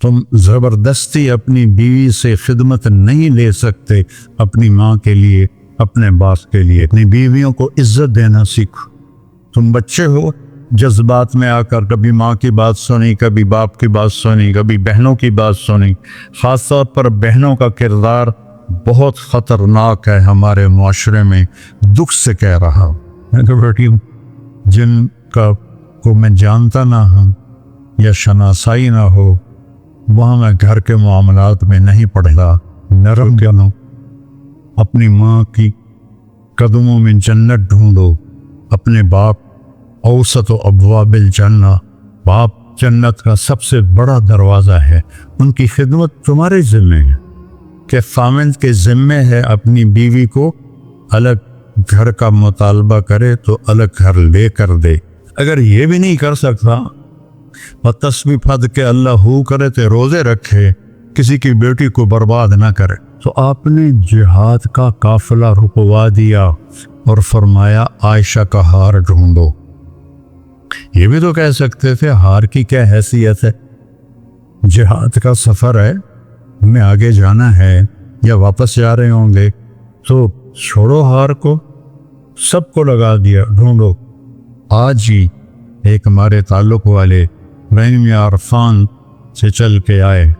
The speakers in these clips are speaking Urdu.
تم زبردستی اپنی بیوی سے خدمت نہیں لے سکتے، اپنی ماں کے لیے، اپنے باپ کے لیے۔ اپنی بیویوں کو عزت دینا سیکھو۔ تم بچے ہو، جذبات میں آ کر کبھی ماں کی بات سنی، کبھی باپ کی بات سنی، کبھی بہنوں کی بات سنی۔ خاص طور پر بہنوں کا کردار بہت خطرناک ہے ہمارے معاشرے میں۔ دکھ سے کہہ رہا ہوں، میں تو بیٹی ہوں جن کو میں جانتا نہ ہوں یا شناسائی نہ ہو، وہاں میں گھر کے معاملات میں نہیں پڑھا، نرم بنو، اپنی ماں کی قدموں میں جنت ڈھونڈو۔ اپنے باپ اوسط و ابواب الجنہ، باپ جنت کا سب سے بڑا دروازہ ہے۔ ان کی خدمت تمہارے ذمہ ہے کہ خاوند کے ذمہ ہے اپنی بیوی کو الگ گھر کا مطالبہ کرے تو الگ گھر لے کر دے۔ اگر یہ بھی نہیں کر سکتا اور تسبیح پڑھ کے اللہ ہو کرے تو روزے رکھے، کسی کی بیٹی کو برباد نہ کرے، تو آپ نے جہاد کا قافلہ رکوا دیا اور فرمایا عائشہ کا ہار ڈھونڈو۔ یہ بھی تو کہہ سکتے تھے ہار کی کیا حیثیت ہے، جہاد کا سفر ہے، ہمیں آگے جانا ہے یا واپس جا رہے ہوں گے، تو چھوڑو ہار کو، سب کو لگا دیا، ڈھونڈو۔ آج ہی ایک ہمارے تعلق والے رحیم عرفان سے چل کے آئے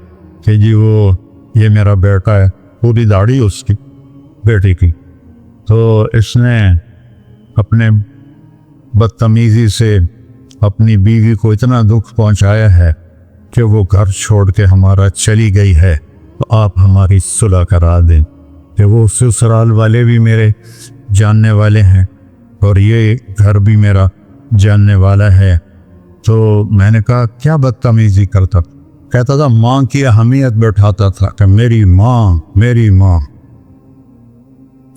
کہ جی وہ یہ میرا بیٹا ہے، پوری داڑھی اس کی بیٹی کی، تو اس نے اپنے بدتمیزی سے اپنی بیوی کو اتنا دکھ پہنچایا ہے کہ وہ گھر چھوڑ کے ہمارا چلی گئی ہے، تو آپ ہماری صلح کرا دیں۔ کہ وہ سسرال والے بھی میرے جاننے والے ہیں اور یہ گھر بھی میرا جاننے والا ہے۔ تو میں نے کہا کیا بدتمیزی کرتا، کہتا تھا ماں کی اہمیت بٹھاتا تھا کہ میری ماں میری ماں۔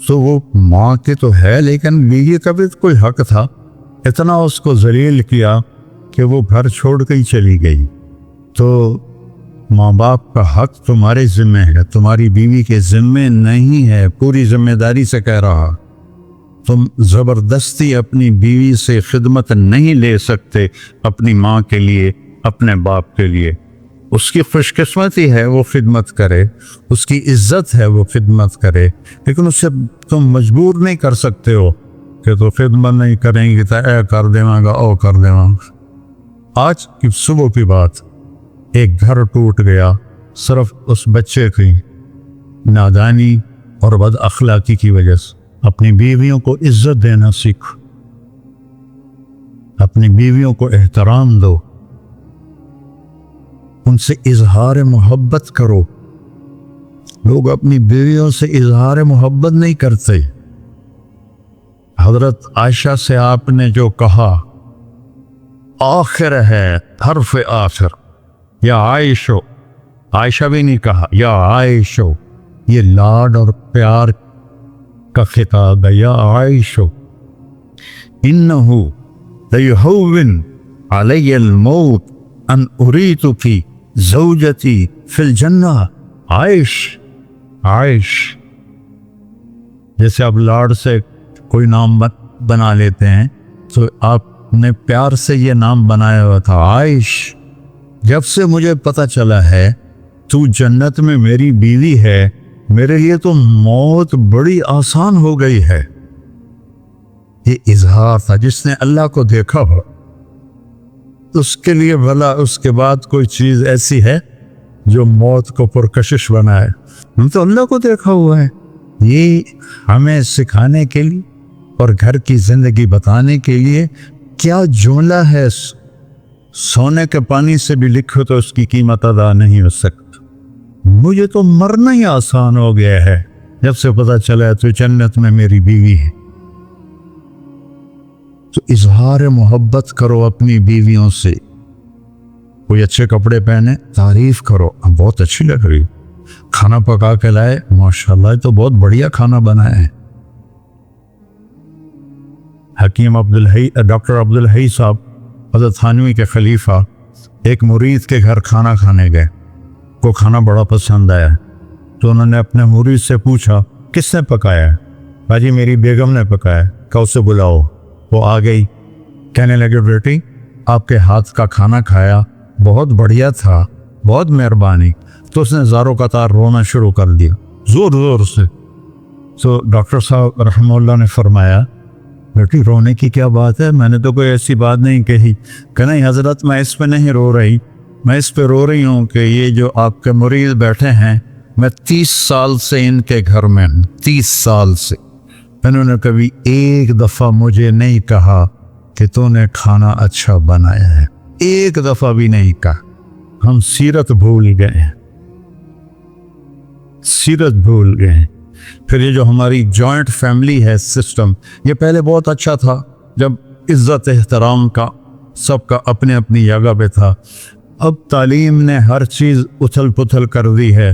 تو وہ ماں کی تو ہے، لیکن بیوی کا بھی کوئی حق تھا۔ اتنا اس کو ذلیل کیا کہ وہ گھر چھوڑ کے ہی چلی گئی۔ تو ماں باپ کا حق تمہارے ذمہ ہے، تمہاری بیوی کے ذمہ نہیں ہے۔ پوری ذمہ داری سے کہہ رہا، تم زبردستی اپنی بیوی سے خدمت نہیں لے سکتے، اپنی ماں کے لیے، اپنے باپ کے لیے۔ اس کی خوش قسمتی ہے وہ خدمت کرے، اس کی عزت ہے وہ خدمت کرے، لیکن اسے تم مجبور نہیں کر سکتے ہو کہ تو خدمت نہیں کریں گی تو اے کر دیواں گا او کر دیواں گا۔ آج کی صبح کی بات، ایک گھر ٹوٹ گیا صرف اس بچے کی نادانی اور بد اخلاقی کی وجہ سے۔ اپنی بیویوں کو عزت دینا سیکھو، اپنی بیویوں کو احترام دو، ان سے اظہار محبت کرو۔ لوگ اپنی بیویوں سے اظہار محبت نہیں کرتے۔ حضرت عائشہ سے آپ نے جو کہا، آخر ہے حرف آخر، یا عائشو، عائشہ بھی نہیں کہا یا عائشو، یہ لاڈ اور پیار کا خطاب ہے، یا عائشو انہو لیہون علی الموت ان اریتکی زوجتی فی الجنہ۔ عائش، عائش، جیسے آپ لاڈ سے کوئی نام بنا لیتے ہیں تو آپ نے پیار سے یہ نام بنایا ہوا تھا، عائش۔ جب سے مجھے پتہ چلا ہے تو جنت میں میری بیوی ہے، میرے لیے تو موت بڑی آسان ہو گئی ہے۔ یہ اظہار تھا، جس نے اللہ کو دیکھا ہو اس کے لیے بھلا اس کے بعد کوئی چیز ایسی ہے جو موت کو پرکشش بنائے؟ ہم تو اللہ کو دیکھا ہوا ہے۔ یہ ہمیں سکھانے کے لیے اور گھر کی زندگی بتانے کے لیے کیا جملہ ہے، سونے کے پانی سے بھی لکھو تو اس کی قیمت ادا نہیں ہو سکتی۔ مجھے تو مرنا ہی آسان ہو گیا ہے جب سے پتہ چلا تو جنت میں میری بیوی ہے۔ تو اظہار محبت کرو اپنی بیویوں سے۔ کوئی اچھے کپڑے پہنے، تعریف کرو، بہت اچھی لگ رہی، کھانا پکا کے لائے، ماشاءاللہ تو بہت بڑھیا کھانا بنایا ہے۔ حکیم ڈاکٹر عبدالحی صاحب حضرت تھانوی کے خلیفہ ایک مرید کے گھر کھانا کھانے گئے، کو کھانا بڑا پسند آیا تو انہوں نے اپنے مرید سے پوچھا کس نے پکایا ہے؟ باجی میری بیگم نے پکایا۔ کہ اسے بلاؤ۔ وہ آ گئی، کہنے لگے بیٹی آپ کے ہاتھ کا کھانا کھایا، بہت بڑھیا تھا، بہت مہربانی. تو اس نے زاروں قطار رونا شروع کر دیا زور زور سے. تو ڈاکٹر صاحب رحمہ اللہ نے فرمایا بیٹی رونے کی کیا بات ہے, میں نے تو کوئی ایسی بات نہیں کہی. کہ نہیں حضرت میں اس پہ نہیں رو رہی, میں اس پہ رو رہی ہوں کہ یہ جو آپ کے مریض بیٹھے ہیں میں 30 سال سے ان کے گھر میں ہوں, 30 سال سے انہوں نے کبھی ایک دفعہ مجھے نہیں کہا کہ تو نے کھانا اچھا بنایا ہے, ایک دفعہ بھی نہیں کہا. ہم سیرت بھول گئے ہیں, سیرت بھول گئے ہیں. پھر یہ جو ہماری جوائنٹ فیملی ہے سسٹم, یہ پہلے بہت اچھا تھا جب عزت احترام کا سب کا اپنے اپنی جگہ پہ تھا. اب تعلیم نے ہر چیز اتھل پتھل کر دی ہے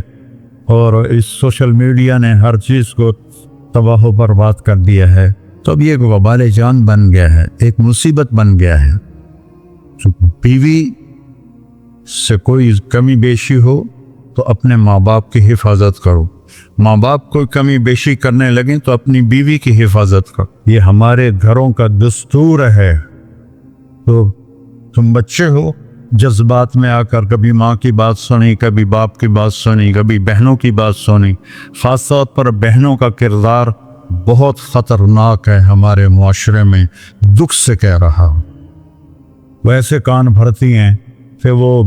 اور اس سوشل میڈیا نے ہر چیز کو تباہ و برباد کر دیا ہے. تو اب یہ ایک وبال جان بن گیا ہے, ایک مصیبت بن گیا ہے. بیوی سے کوئی کمی بیشی ہو تو اپنے ماں باپ کی حفاظت کرو, ماں باپ کوئی کمی بیشی کرنے لگیں تو اپنی بیوی کی حفاظت کرو. یہ ہمارے گھروں کا دستور ہے. تو تم بچے ہو, جذبات میں آ کر کبھی ماں کی بات سنی, کبھی باپ کی بات سنی, کبھی بہنوں کی بات سنی. خاص طور پر بہنوں کا کردار بہت خطرناک ہے ہمارے معاشرے میں, دکھ سے کہہ رہا ہوں. ویسے کان بھرتی ہیں. پھر وہ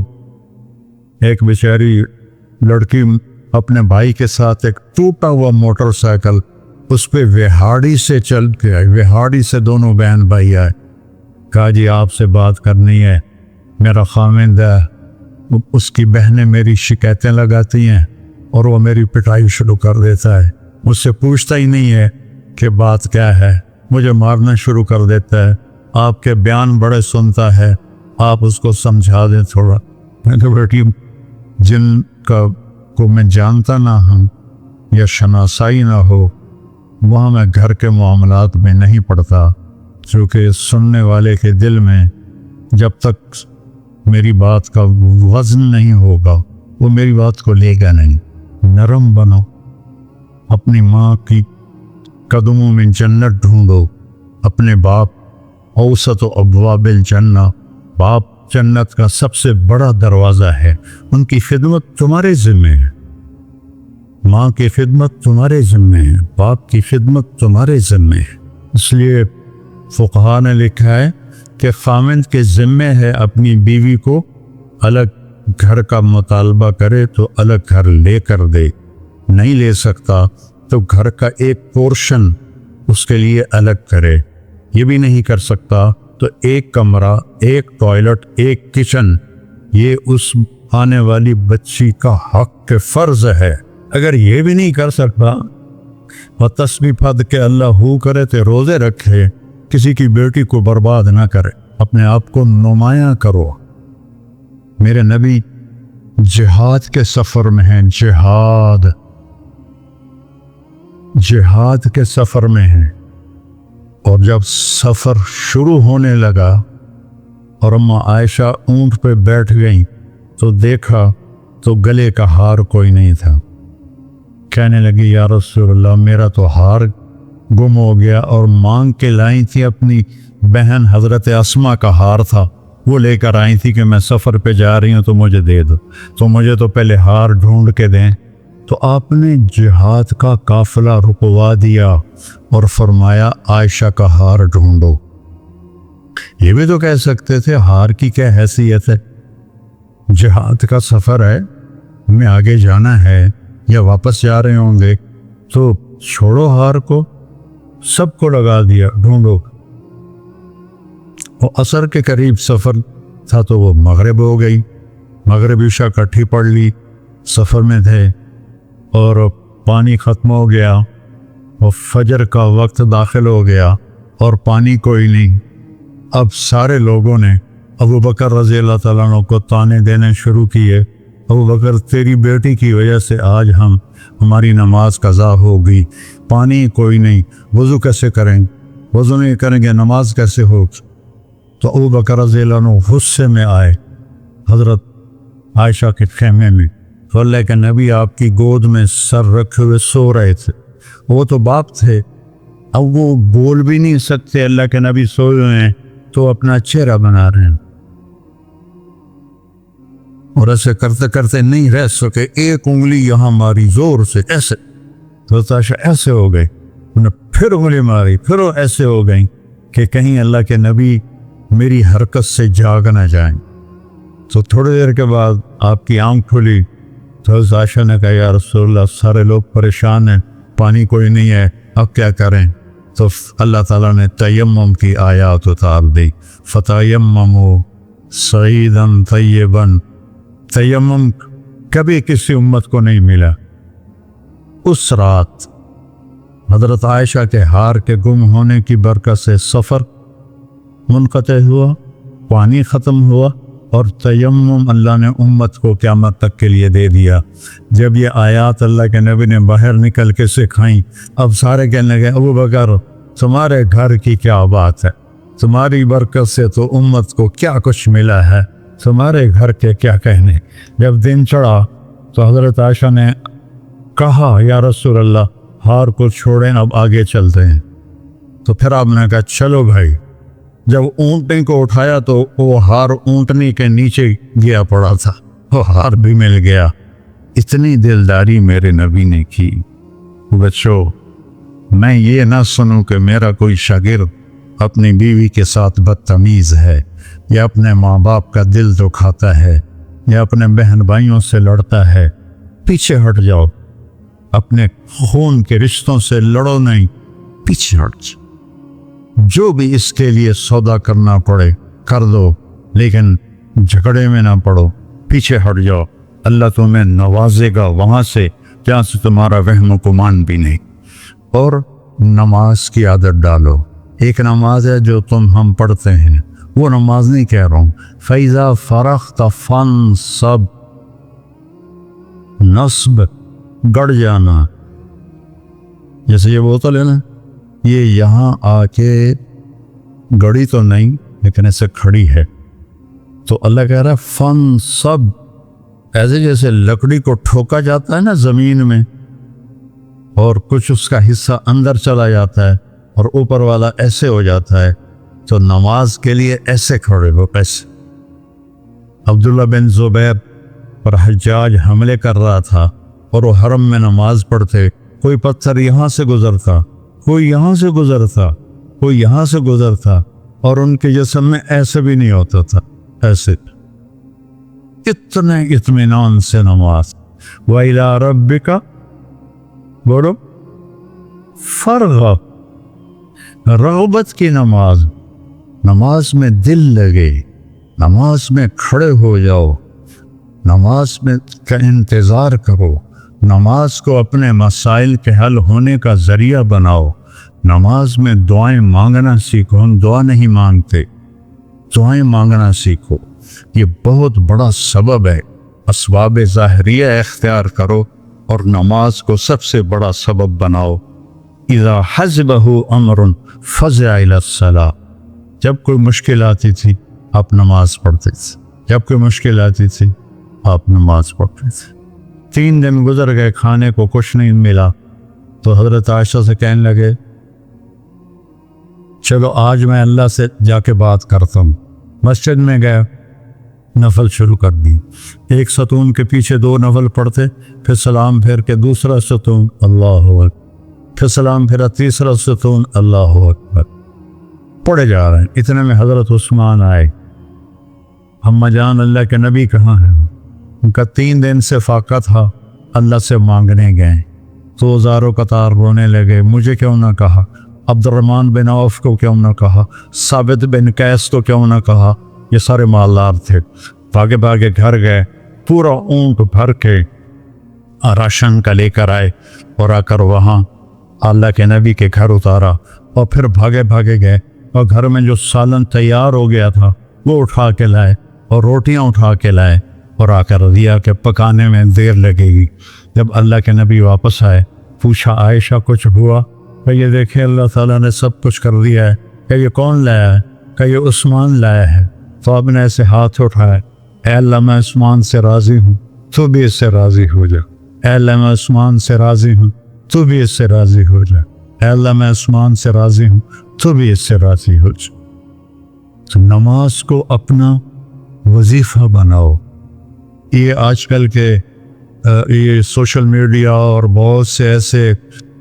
ایک بیچاری لڑکی اپنے بھائی کے ساتھ ایک ٹوٹا ہوا موٹر سائیکل, اس پہ وہاڑی سے چل کے آئے, وہاڑی سے دونوں بہن بھائی آئے. کہا جی آپ سے بات کرنی ہے, میرا خامند ہے, اس کی بہنیں میری شکایتیں لگاتی ہیں اور وہ میری پٹائی شروع کر دیتا ہے. مجھ سے پوچھتا ہی نہیں ہے کہ بات کیا ہے, مجھے مارنا شروع کر دیتا ہے. آپ کے بیان بڑے سنتا ہے, آپ اس کو سمجھا دیں تھوڑا. میں تو بیٹی جن کا کو میں جانتا نہ ہوں یا شناسائی نہ ہو وہاں میں گھر کے معاملات میں نہیں پڑتا, چونکہ سننے والے کے دل میں جب تک میری بات کا وزن نہیں ہوگا وہ میری بات کو لے گا نہیں. نرم بنو, اپنی ماں کی قدموں میں جنت ڈھونڈو. اپنے باپ اوسط و ابواب الجنہ, باپ جنت کا سب سے بڑا دروازہ ہے. ان کی خدمت تمہارے ذمہ ہے, ماں کی خدمت تمہارے ذمہ ہے, باپ کی خدمت تمہارے ذمہ ہے. اس لیے فقہا نے لکھا ہے کہ خامند کے ذمہ ہے اپنی بیوی کو الگ گھر کا مطالبہ کرے تو الگ گھر لے کر دے, نہیں لے سکتا تو گھر کا ایک پورشن اس کے لیے الگ کرے. یہ بھی نہیں کر سکتا تو ایک کمرہ, ایک ٹوائلٹ, ایک کچن, یہ اس آنے والی بچی کا حق کے فرض ہے. اگر یہ بھی نہیں کر سکتا وہ تسبیح پڑھ کے اللہ ہو کرے تو روزے رکھے, کسی کی بیٹی کو برباد نہ کرے, اپنے آپ کو نمایاں کرو. میرے نبی جہاد کے سفر میں ہیں, جہاد کے سفر میں ہیں. اور جب سفر شروع ہونے لگا اور اماں عائشہ اونٹ پہ بیٹھ گئیں تو دیکھا تو گلے کا ہار کوئی نہیں تھا. کہنے لگی یا رسول اللہ میرا تو ہار گم ہو گیا, اور مانگ کے لائی تھی اپنی بہن حضرت اسما کا ہار تھا, وہ لے کر آئی تھی کہ میں سفر پہ جا رہی ہوں تو مجھے دے دو, تو مجھے تو پہلے ہار ڈھونڈ کے دیں. تو آپ نے جہاد کا قافلہ رکوا دیا اور فرمایا عائشہ کا ہار ڈھونڈو. یہ بھی تو کہہ سکتے تھے ہار کی کیا حیثیت ہے, جہاد کا سفر ہے, ہمیں آگے جانا ہے یا واپس جا رہے ہوں گے تو چھوڑو ہار کو, سب کو لگا دیا ڈھونڈو. وہ عصر کے قریب سفر تھا تو وہ مغرب ہو گئی, مغرب عشاء کٹھی پڑھ لی, سفر میں تھے اور پانی ختم ہو گیا, اور فجر کا وقت داخل ہو گیا اور پانی کوئی نہیں. اب سارے لوگوں نے ابو بکر رضی اللہ تعالیٰ عنہ کو تانے دینے شروع کیے, ابو بکر تیری بیٹی کی وجہ سے آج ہماری نماز قضا ہو گئی, پانی کوئی نہیں, وضو کیسے کریں, وضو نہیں کریں گے نماز کیسے ہوگی. تو ابو بکر رضی اللہ عنہ غصے میں آئے حضرت عائشہ کے خیمے میں, تو اللہ کے نبی آپ کی گود میں سر رکھے ہوئے سو رہے تھے. وہ تو باپ تھے, اب وہ بول بھی نہیں سکتے, اللہ کے نبی سوئے ہوئے ہیں تو اپنا چہرہ بنا رہے ہیں. اور ایسے کرتے کرتے نہیں رہ سکے، ایک انگلی یہاں ماری زور سے ایسے، تو عائشہ ایسے ہو گئی، انہیں پھر انگلی ماری، پھر وہ ایسے ہو گئیں کہ کہیں اللہ کے نبی میری حرکت سے جاگ نہ جائیں۔ تو تھوڑی دیر کے بعد آپ کی آنکھ کھلی تو حضرت عائشہ نے کہا یا رسول اللہ سارے لوگ پریشان ہیں، پانی کوئی نہیں ہے، اب کیا کریں؟ تو اللہ تعالیٰ نے تیمم کی آیات اتار دی، فتیمموا صعیدا طیبا۔ تیمم کبھی کسی امت کو نہیں ملا۔ اس رات حضرت عائشہ کے ہار کے گم ہونے کی برکت سے سفر منقطع ہوا، پانی ختم ہوا، اور تیمم اللہ نے امت کو قیامت تک کے لیے دے دیا۔ جب یہ آیات اللہ کے نبی نے باہر نکل کے سکھائیں، اب سارے کہنے لگے ابو بکر تمہارے گھر کی کیا بات ہے، تمہاری برکت سے تو امت کو کیا کچھ ملا ہے، تمہارے گھر کے کیا کہنے۔ جب دن چڑھا تو حضرت عائشہ نے کہا یا رسول اللہ ہار کو چھوڑیں، اب آگے چلتے ہیں۔ تو پھر آپ نے کہا چلو بھائی۔ جب اونٹنی کو اٹھایا تو وہ ہار اونٹنی کے نیچے گیا پڑا تھا، وہ ہار بھی مل گیا۔ اتنی دلداری میرے نبی نے کی۔ بچوں، میں یہ نہ سنوں کہ میرا کوئی شاگرد اپنی بیوی کے ساتھ بدتمیز ہے، یا اپنے ماں باپ کا دل دکھاتا ہے، یا اپنے بہن بھائیوں سے لڑتا ہے۔ پیچھے ہٹ جاؤ، اپنے خون کے رشتوں سے لڑو نہیں، پیچھے ہٹ جاؤ۔ جو بھی اس کے لیے سودا کرنا پڑے کر دو، لیکن جھگڑے میں نہ پڑو، پیچھے ہٹ جاؤ۔ اللہ تمہیں نوازے گا وہاں سے جہاں سے تمہارا وہم و گمان بھی نہیں۔ اور نماز کی عادت ڈالو۔ ایک نماز ہے جو ہم پڑھتے ہیں، وہ نماز نہیں کہہ رہا ہوں، فَإِذَا فَرَغْتَ فَانْصَبْ، نصب گڑ جانا۔ جیسے یہ بوتل ہے نا، یہ یہاں آ کے گڑی تو نہیں لیکن ایسے کھڑی ہے، تو اللہ کہہ رہا ہے فَانْصَبْ، ایسے جیسے لکڑی کو ٹھوکا جاتا ہے نا زمین میں، اور کچھ اس کا حصہ اندر چلا جاتا ہے اور اوپر والا ایسے ہو جاتا ہے، تو نماز کے لیے ایسے کھڑے ہو۔ ایسے عبداللہ بن زبیر پر حجاج حملے کر رہا تھا اور وہ حرم میں نماز پڑھتے، کوئی پتھر یہاں سے گزرتا، کوئی یہاں سے گزرتا، کوئی یہاں سے گزرتا، اور ان کے جسم میں ایسے بھی نہیں ہوتا تھا، ایسے اتنے اطمینان سے نماز۔ وَإِلَىٰ رَبِّكَ بولو فَارْغَب، رغبت کی نماز، نماز میں دل لگے، نماز میں کھڑے ہو جاؤ، نماز میں کا انتظار کرو، نماز کو اپنے مسائل کے حل ہونے کا ذریعہ بناؤ، نماز میں دعائیں مانگنا سیکھو۔ ہم دعا نہیں مانگتے، دعائیں مانگنا سیکھو، یہ بہت بڑا سبب ہے۔ اسباب ظاہریہ اختیار کرو اور نماز کو سب سے بڑا سبب بناؤ۔ اذا حزبہ امر فزع الی الصلاۃ، جب کوئی مشکل آتی تھی آپ نماز پڑھتے تھے، جب کوئی مشکل آتی تھی آپ نماز پڑھتے تھے۔ 3 دن گزر گئے، کھانے کو کچھ نہیں ملا، تو حضرت عائشہ سے کہنے لگے چلو آج میں اللہ سے جا کے بات کرتا ہوں۔ مسجد میں گئے، نفل شروع کر دی، ایک ستون کے پیچھے 2 نفل پڑھتے، پھر سلام پھیر کے دوسرا ستون اللہ اکبر، پھر سلام پھیرا تیسرا ستون اللہ اکبر، پڑھے جا رہے ہیں۔ اتنے میں حضرت عثمان آئے، اما جان اللہ کے نبی کہاں ہیں؟ ان کا 3 دن سے فاقہ تھا، اللہ سے مانگنے گئے، تو زاروں قطار رونے لگے، مجھے کیوں نہ کہا، عبد الرحمن بن عوف کو کیوں نہ کہا، ثابت بن قیس کو کیوں نہ کہا، یہ سارے مالدار تھے۔ بھاگے بھاگے گھر گئے، پورا اونٹ بھر کے راشن کا لے کر آئے، اور آ کر وہاں اللہ کے نبی کے گھر اتارا، اور پھر بھاگے بھاگے گئے اور گھر میں جو سالن تیار ہو گیا تھا وہ اٹھا کے لائے، اور روٹیاں اٹھا کے لائے، اور آ کر دیا کہ پکانے میں دیر لگے گی۔ جب اللہ کے نبی واپس آئے، پوچھا عائشہ کچھ ہوا؟ کہ یہ دیکھیں اللہ تعالیٰ نے سب کچھ کر دیا ہے۔ کہ یہ کون لایا ہے؟ کہ یہ عثمان لایا ہے۔ تو آپ نے ایسے ہاتھ اٹھائے، اے اللہ میں عثمان سے راضی ہوں، تو بھی اس سے راضی ہو جا۔ اے اللہ میں عثمان سے راضی ہوں، تو بھی اس سے راضی ہو جا۔ اے اللہ میں عثمان سے راضی ہوں، تو بھی اس سے راضی ہو جا۔ تو نماز کو اپنا وظیفہ بناؤ، یہ آج کل کے یہ سوشل میڈیا اور بہت سے ایسے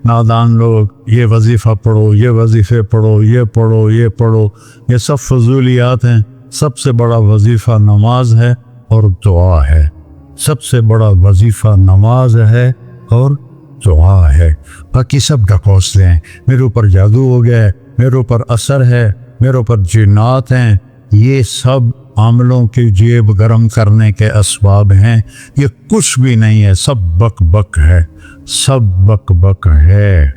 نادان لوگ یہ وظیفہ پڑھو، یہ وظیفے پڑھو، یہ پڑھو، یہ پڑھو، یہ سب فضولیات ہیں۔ سب سے بڑا وظیفہ نماز ہے اور دعا ہے۔ سب سے بڑا وظیفہ نماز ہے اور دعا ہے۔ باقی سب ڈھکوسلے ہیں، میرے اوپر جادو ہو گیا ہے، میرے اوپر اثر ہے، میرے اوپر جنات ہیں، یہ سب عاملوں کی جیب گرم کرنے کے اسباب ہیں۔ یہ کچھ بھی نہیں ہے، سب بک بک ہے، سب بک بک ہے۔